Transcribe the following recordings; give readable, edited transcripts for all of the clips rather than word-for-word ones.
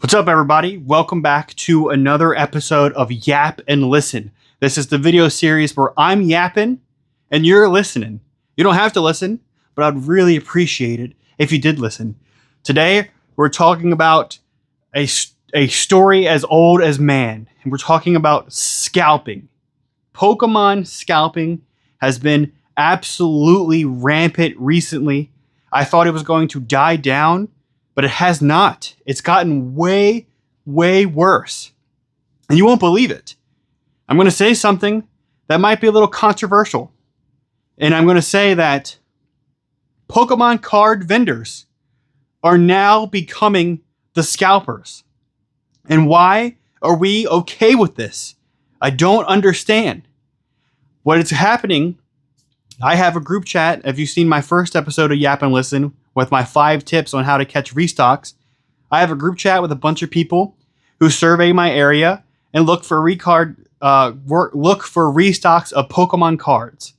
What's up, everybody? Welcome back to another episode of Yap and Listen. This is the video series where I'm yapping and you're listening. You don't have to listen, but I'd really appreciate it if you did listen. Today, we're talking about a story as old as man, and we're talking about scalping. Pokemon scalping has been absolutely rampant recently. I thought it was going to die down, but it has not. It's gotten way, way worse. And you won't believe it. I'm going to say something that might be a little controversial. And I'm going to say that Pokemon card vendors are now becoming the scalpers. And why are we okay with this? I don't understand. What is happening, I have a group chat. If you've seen my first episode of Yap and Listen, with my 5 tips on how to catch restocks, I have a group chat with a bunch of people who survey my area and look for restocks of Pokemon cards.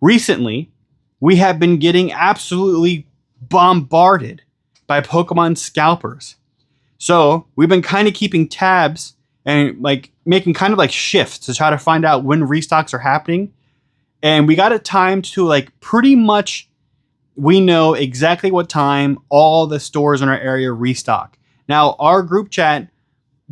Recently, we have been getting absolutely bombarded by Pokemon scalpers. So we've been kind of keeping tabs and making kind of shifts to try to find out when restocks are happening. And we got it timed to pretty much. We know exactly what time all the stores in our area restock. Now, our group chat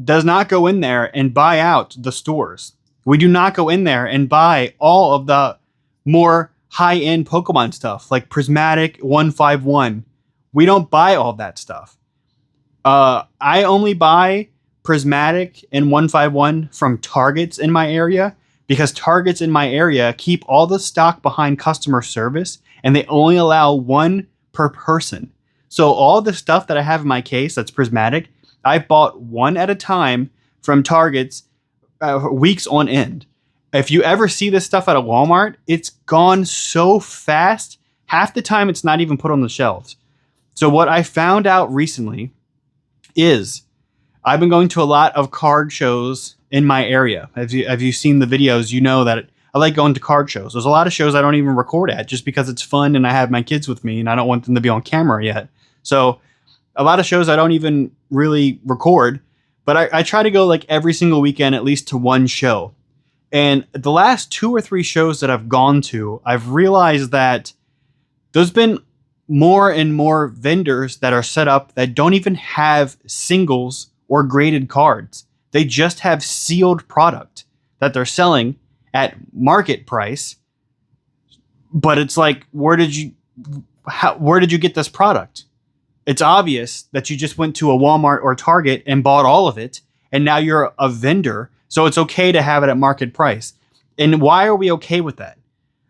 does not go in there and buy out the stores. We do not go in there and buy all of the more high-end Pokemon stuff, like Prismatic 151. We don't buy all that stuff. I only buy Prismatic and 151 from Targets in my area, because Targets in my area keep all the stock behind customer service, and they only allow 1 per person. So all the stuff that I have in my case that's Prismatic, I bought 1 at a time from Targets weeks on end. If you ever see this stuff at a Walmart, it's gone so fast, half the time it's not even put on the shelves. So what I found out recently is I've been going to a lot of card shows in my area. If you've seen the videos, you know that I like going to card shows. There's a lot of shows I don't even record at just because it's fun and I have my kids with me and I don't want them to be on camera yet. So a lot of shows I don't even really record, but I try to go every single weekend at least to 1 show. And the last 2 or 3 shows that I've gone to, I've realized that there's been more and more vendors that are set up that don't even have singles or graded cards. They just have sealed product that they're selling at market price. But it's where did you get this product? It's obvious that you just went to a Walmart or Target and bought all of it, and now you're a vendor, so it's okay to have it at market price. And why are we okay with that?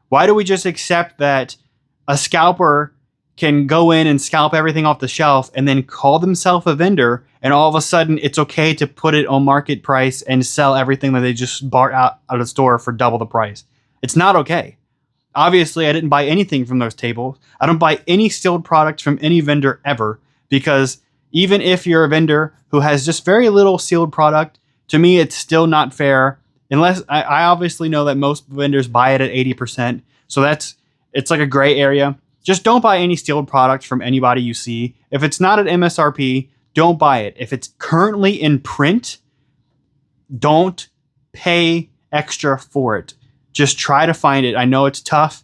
Why do we just accept that a scalper can go in and scalp everything off the shelf and then call themselves a vendor, and all of a sudden it's okay to put it on market price and sell everything that they just bought out of the store for double the price? It's not okay. Obviously, I didn't buy anything from those tables. I don't buy any sealed products from any vendor ever, because even if you're a vendor who has just very little sealed product, to me, it's still not fair. Unless I obviously know that most vendors buy it at 80%. So it's like a gray area. Just don't buy any sealed product from anybody you see. If it's not at MSRP, don't buy it. If it's currently in print, don't pay extra for it. Just try to find it. I know it's tough,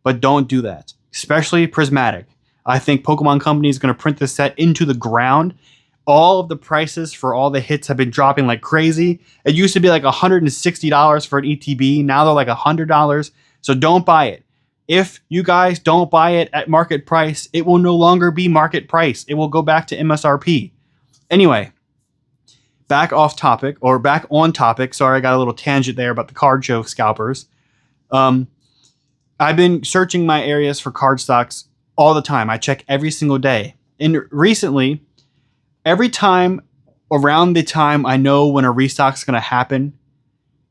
but don't do that. Especially Prismatic. I think Pokemon Company is going to print this set into the ground. All of the prices for all the hits have been dropping like crazy. It used to be $160 for an ETB. Now they're $100. So don't buy it. If you guys don't buy it at market price, it will no longer be market price. It will go back to MSRP. Anyway, back on topic. Sorry, I got a little tangent there about the card show scalpers. I've been searching my areas for card stocks all the time. I check every single day. And recently, every time around the time I know when a restock's going to happen,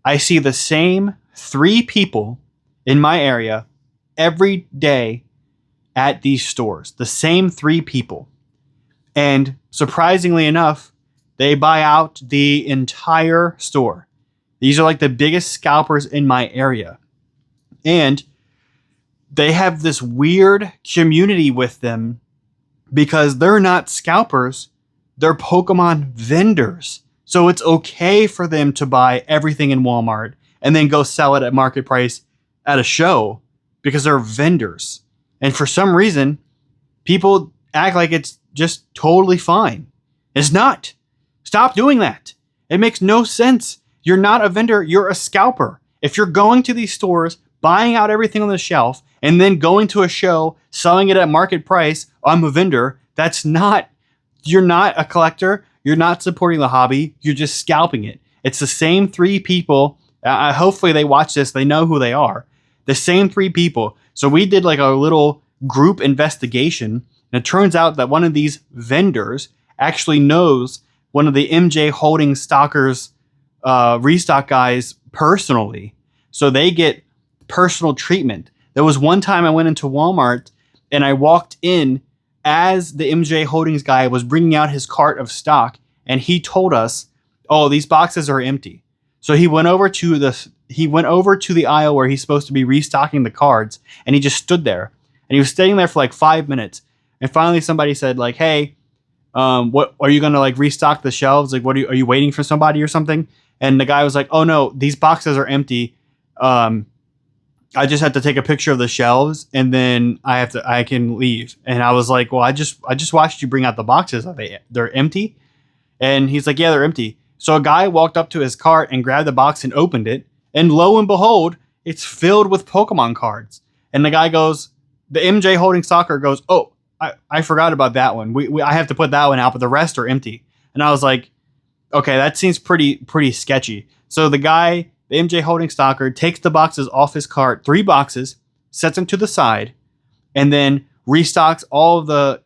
I see the same 3 people in my area every day at these stores. The same 3 people. And surprisingly enough, they buy out the entire store. These are the biggest scalpers in my area. And they have this weird community with them because they're not scalpers. they're Pokemon vendors. So it's okay for them to buy everything in Walmart and then go sell it at market price at a show because they're vendors. And for some reason, people act like it's just totally fine. It's not. Stop doing that. It makes no sense. You're not a vendor, you're a scalper. If you're going to these stores, buying out everything on the shelf, and then going to a show, selling it at market price, I'm a vendor, you're not a collector, you're not supporting the hobby, you're just scalping it. It's the same three people. Hopefully they watch this, they know who they are. The same three people. So we did like a little group investigation, and it turns out that one of these vendors actually knows one of the MJ Holding Stalkers restock guys personally. So they get personal treatment. There was one time I went into Walmart and I walked in as the MJ Holdings guy was bringing out his cart of stock, and he told us, "Oh, these boxes are empty." So he went over to the aisle where he's supposed to be restocking the cards, and he just stood there. And he was staying there for like 5 minutes. And finally somebody said like, "Hey, what are you going to like restock the shelves? Like, are you waiting for somebody or something?" And the guy was like, "Oh no, these boxes are empty. I just have to take a picture of the shelves and then I can leave." And I was like, "Well, I just watched you bring out the boxes. They're empty?" And he's like, "Yeah, they're empty." So a guy walked up to his cart and grabbed the box and opened it. And lo and behold, it's filled with Pokemon cards. And the guy goes, the MJ Holding Stalker goes, "Oh, I forgot about that one. I have to put that one out, but the rest are empty." And I was like, okay, that seems pretty sketchy. So the guy, the MJ Holding Stalker, takes the boxes off his cart, 3 boxes, sets them to the side, and then restocks all of the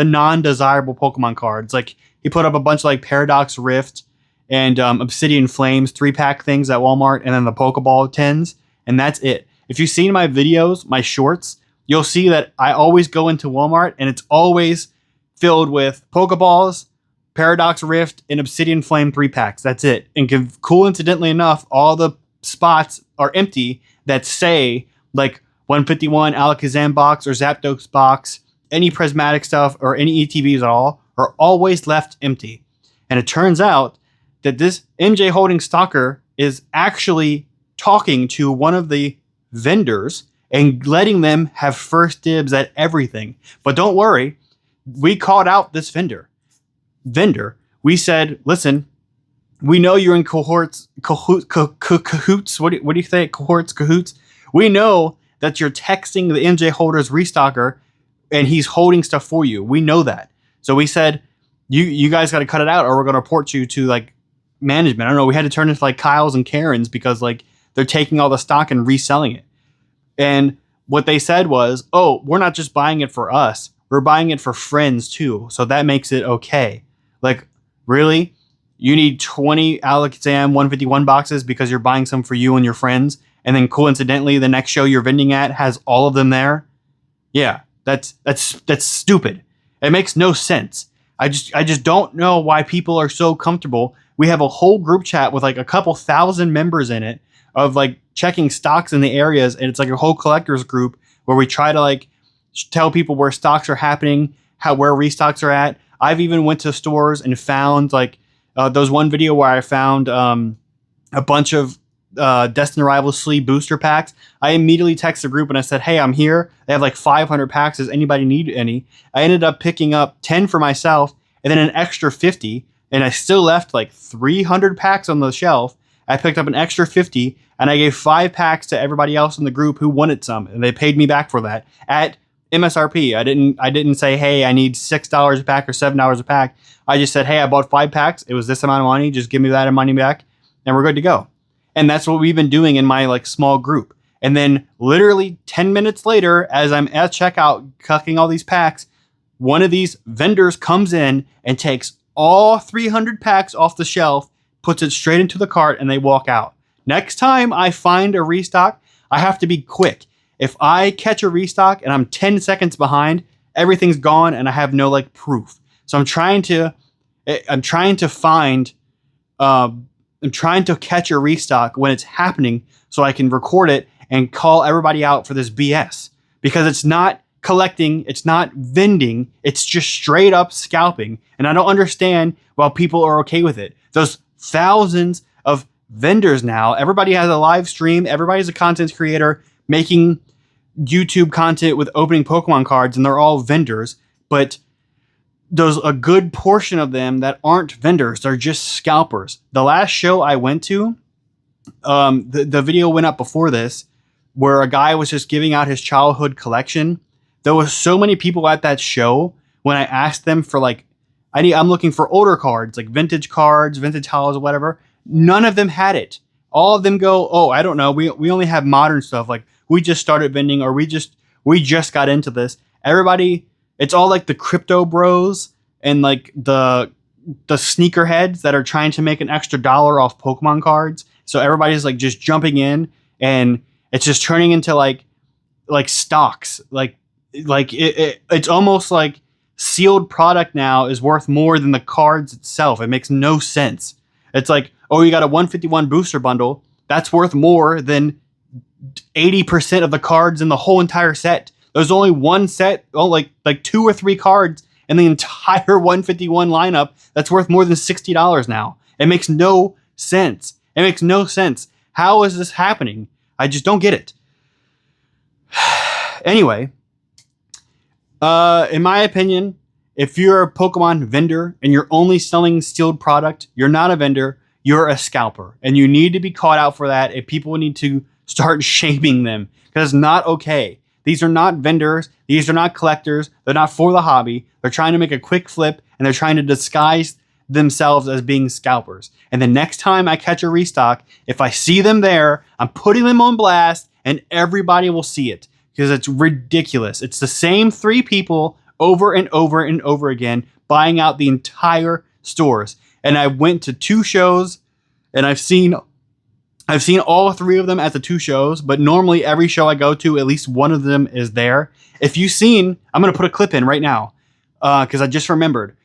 non-desirable Pokemon cards. Like he put up a bunch of like Paradox Rift and Obsidian Flames 3-pack things at Walmart, and then the Pokeball tins, and that's it. If you've seen my videos, my shorts, you'll see that I always go into Walmart and it's always filled with Pokeballs, Paradox Rift, and Obsidian Flame 3-packs. That's it. And coincidentally enough, all the spots are empty that say like 151 Alakazam box or Zapdos box, any prismatic stuff or any ETBs at all are always left empty. And it turns out that this MJ Holding Stalker is actually talking to one of the vendors and letting them have first dibs at everything. But don't worry, we called out this vendor. We said, "Listen, we know you're in cahoots. What do you think? Cahoots. We know that you're texting the MJ Holders restocker and he's holding stuff for you. We know that." So we said, you guys got to cut it out or we're going to report you to like management. I don't know. We had to turn into like Kyle's and Karen's because like they're taking all the stock and reselling it. And what they said was, "Oh, we're not just buying it for us. We're buying it for friends too. So that makes it okay." Like, really? You need 20 Alakazam 151 boxes because you're buying some for you and your friends, and then coincidentally the next show you're vending at has all of them there? Yeah, that's stupid. It makes no sense. I just don't know why people are so comfortable. We have a whole group chat with like a couple thousand members in it of like checking stocks in the areas, and it's like a whole collectors group where we try to like tell people where stocks are happening, where restocks are at. I've even went to stores and found like there was one video where I found a bunch of Destined Arrivals sleeve booster packs. I immediately texted the group and I said, "Hey, I'm here. They have like 500 packs. Does anybody need any?" I ended up picking up 10 for myself and then an extra 50, and I still left like 300 packs on the shelf. I picked up an extra 50 and I gave 5 packs to everybody else in the group who wanted some, and they paid me back for that at MSRP. I didn't say, "Hey, I need $6 a pack or $7 a pack." I just said, "Hey, I bought 5 packs. It was this amount of money. Just give me that money back and we're good to go." And that's what we've been doing in my like small group. And then literally 10 minutes later, as I'm at checkout cucking all these packs, one of these vendors comes in and takes all 300 packs off the shelf, puts it straight into the cart, and they walk out. Next time I find a restock, I have to be quick. If I catch a restock and I'm 10 seconds behind, everything's gone and I have no like proof. So I'm trying to catch a restock when it's happening so I can record it and call everybody out for this BS, because it's not collecting. It's not vending. It's just straight up scalping. And I don't understand why people are okay with it. There's thousands of vendors now. Everybody has a live stream. Everybody's a content creator making YouTube content with opening Pokemon cards, and they're all vendors. But there's a good portion of them that aren't vendors. They're just scalpers. The last show I went to, the video went up before this, where a guy was just giving out his childhood collection. There was so many people at that show. When I asked them for like, I'm looking for older cards, like vintage cards, vintage hollows, or whatever. None of them had it. All of them go, oh, I don't know. We only have modern stuff. Like we just started vending, or we just got into this. Everybody, it's all like the crypto bros and like the sneakerheads that are trying to make an extra $1 off Pokemon cards. So everybody's like just jumping in, and it's just turning into like stocks. It's almost like sealed product now is worth more than the cards itself. It makes no sense. It's like, oh, you got a 151 booster bundle. That's worth more than 80% of the cards in the whole entire set. There's only one set, like 2 or 3 cards in the entire 151 lineup that's worth more than $60 now. It makes no sense. It makes no sense. How is this happening? I just don't get it. Anyway, in my opinion, if you're a Pokemon vendor and you're only selling sealed product, you're not a vendor, you're a scalper. And you need to be caught out for that, and people need to start shaming them, because it's not okay. These are not vendors. These are not collectors. They're not for the hobby. They're trying to make a quick flip, and they're trying to disguise themselves as being scalpers. And the next time I catch a restock, if I see them there, I'm putting them on blast, and everybody will see it, because it's ridiculous. It's the same 3 people over and over and over again buying out the entire stores. And I went to 2 shows, and I've seen all 3 of them at the 2 shows, but normally every show I go to, at least one of them is there. If you've seen, I'm going to put a clip in right now, because I just remembered.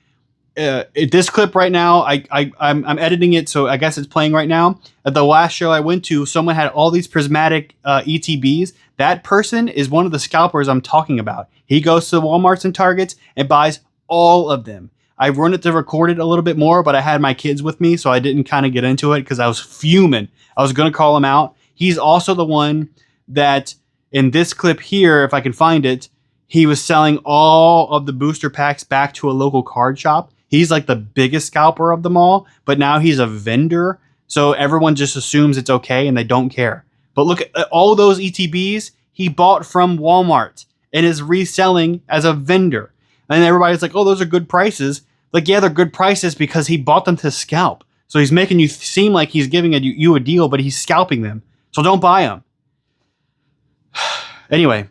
This clip right now, I'm editing it, so I guess it's playing right now. At the last show I went to, someone had all these prismatic ETBs. That person is one of the scalpers I'm talking about. He goes to the Walmarts and Targets and buys all of them. I wanted to record it a little bit more, but I had my kids with me, so I didn't kind of get into it because I was fuming. I was going to call him out. He's also the one that, in this clip here, if I can find it, he was selling all of the booster packs back to a local card shop. He's like the biggest scalper of them all, but now he's a vendor, so everyone just assumes it's okay and they don't care. But look at all those ETBs he bought from Walmart and is reselling as a vendor. And everybody's like, oh, those are good prices. Like, yeah, they're good prices because he bought them to scalp. So he's making you seem like he's giving you a deal, but he's scalping them. So don't buy them. Anyway,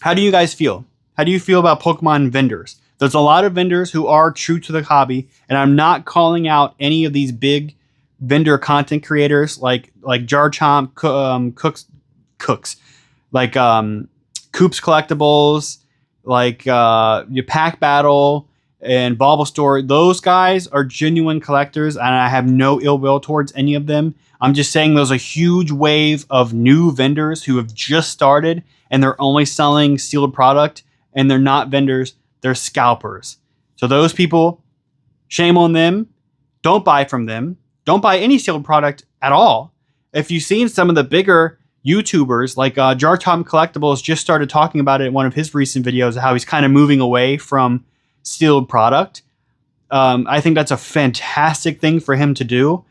how do you guys feel? How do you feel about Pokemon vendors? There's a lot of vendors who are true to the hobby, and I'm not calling out any of these big vendor content creators like Jar Chomp, Cooks, like Coop's Collectibles, like your Pack Battle and bulbastore. Those guys are genuine collectors, and I have no ill will towards any of them. I'm just saying there's a huge wave of new vendors who have just started, and they're only selling sealed product, and they're not vendors. They're scalpers. So those people, shame on them. Don't buy from them. Don't buy any sealed product at all. If you've seen some of the bigger YouTubers, like Jar Tom Collectibles just started talking about it in one of his recent videos, how he's kind of moving away from sealed product. I think that's a fantastic thing for him to do.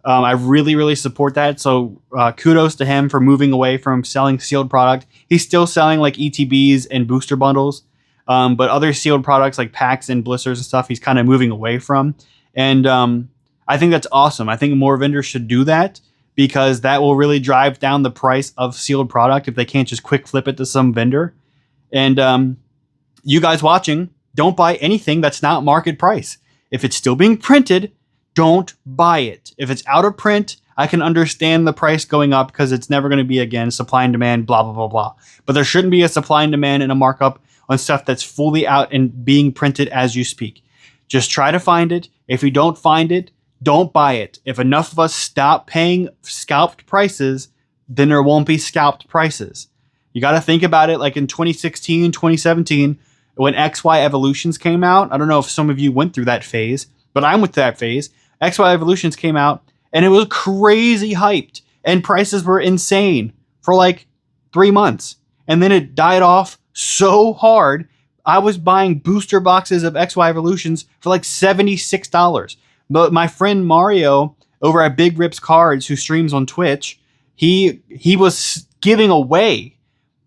I really, really support that. So kudos to him for moving away from selling sealed product. He's still selling like ETBs and booster bundles. But other sealed products like packs and blisters and stuff, he's kind of moving away from. And I think that's awesome. I think more vendors should do that, because that will really drive down the price of sealed product if they can't just quick flip it to some vendor. And you guys watching, don't buy anything that's not market price. If it's still being printed, don't buy it. If it's out of print, I can understand the price going up because it's never going to be, again, supply and demand, blah, blah, blah, blah. But there shouldn't be a supply and demand and a markup on stuff that's fully out and being printed as you speak. Just try to find it. If you don't find it, don't buy it. If enough of us stop paying scalped prices, then there won't be scalped prices. You got to think about it like in 2016, 2017, when XY Evolutions came out. I don't know if some of you went through that phase, but I'm with that phase. XY Evolutions came out and it was crazy hyped and prices were insane for like 3 months. And then it died off so hard. I was buying booster boxes of XY Evolutions for like $76. But my friend Mario over at Big Rips Cards, who streams on Twitch, he was giving away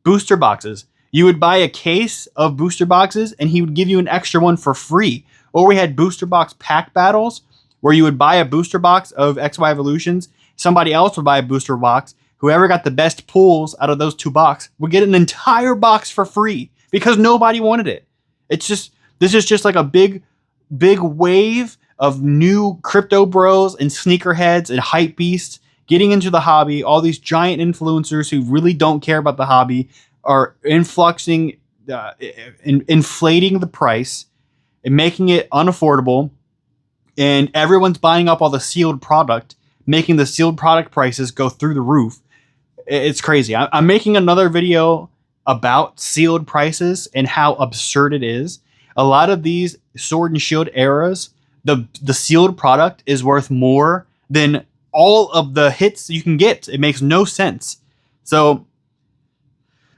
booster boxes. You would buy a case of booster boxes and he would give you an extra one for free. Or we had booster box pack battles where you would buy a booster box of XY Evolutions. Somebody else would buy a booster box. Whoever got the best pulls out of those 2 boxes would get an entire box for free because nobody wanted it. This is just like a big wave of new crypto bros and sneakerheads and hype beasts getting into the hobby. All these giant influencers who really don't care about the hobby are inflating the price and making it unaffordable. And everyone's buying up all the sealed product, making the sealed product prices go through the roof. It's crazy. I'm making another video about sealed prices and how absurd it is. A lot of these Sword and Shield eras, the sealed product is worth more than all of the hits you can get. It makes no sense. So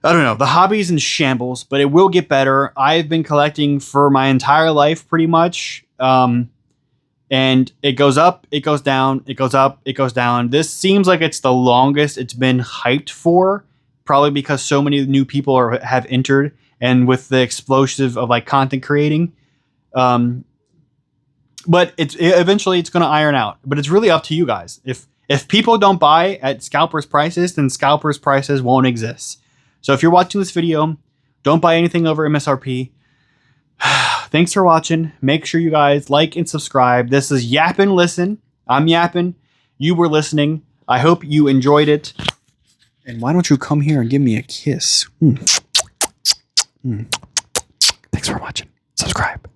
I don't know. The hobby's in shambles, but it will get better. I've been collecting for my entire life pretty much. And it goes up, it goes down, it goes up, it goes down. This seems like it's the longest it's been hyped for, probably because so many new people have entered, and with the explosive of like content creating. But eventually it's going to iron out. But it's really up to you guys. If people don't buy at Scalpers prices, then Scalpers prices won't exist. So if you're watching this video, don't buy anything over MSRP. Thanks for watching. Make sure you guys like and subscribe. This is Yappin' Listen. I'm yapping. You were listening. I hope you enjoyed it. And why don't you come here and give me a kiss? Thanks for watching. Subscribe.